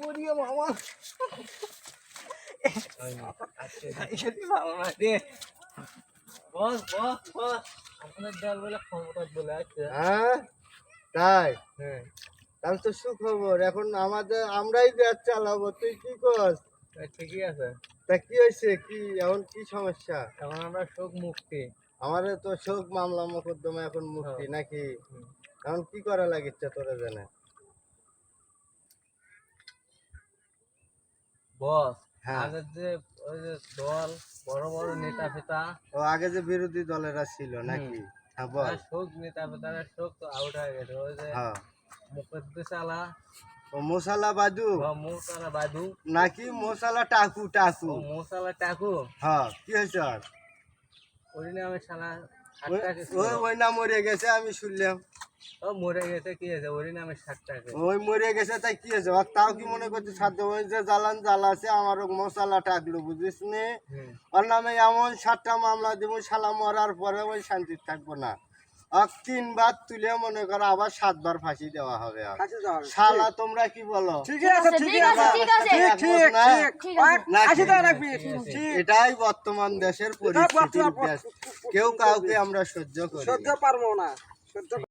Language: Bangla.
ওরে মামা মামা দে বস বস বস আপনার দল বলে ক্ষমতা বলে আছে হ্যাঁ তাই হ্যাঁ তাহলে তো সুখবর। এখন আমরাই দেশ চালাবো, তুই কি করস? ঠিকই আছে। তা কি হয়েছে, কি এখন কি সমস্যা? এখন আমরা শোক মুক্তি। আমাদের তো শোক মামলা মোকদ্দমা এখন মুক্তি নাকি? এখন কি করা লাগিচ্ছে তোরা জানে? বস হ্যাঁ আগের যে ওই যে দল বড় বড় নেতা ফেতা ও আগে যে বিরোধী দলেরা ছিল নাকি? হ্যাঁ বল। শোক নেতা ফেতারা শোক তো আউট হয়ে গেছে। ওই যে হ্যাঁ মুকদ্দেসালা ও মশালা বাদু মৌসালা বাদু নাকি মশালা টাকু টাকু? ও মৌসালা টাকু। হ্যাঁ কি হয়েছে আর? ওই নামে শালা ওই না মরে গেছে আমি শুনলাম। ও মরে গেছে কি হয়েছে? ওই নামে 60 টাকা। ওই মরে গেছে তাই কি হয়েছে? তাও কি মনে করছে সাধ্য? ওই যে জ্বালা আছে আমার মশালা টাকলো বুঝিস নে? ওর নামে এমন 7টা মামলা দিব শালা মরার পরে ওই শান্তি থাকবো না। 3বার তুলে মনে করো আবার 7বার ফাঁসি দেওয়া হবে। শালা তোমরা কি বলো? এটাই বর্তমান দেশের পরিস্থিতি। কেউ কাউকে আমরা সহ্য করি পারবো না।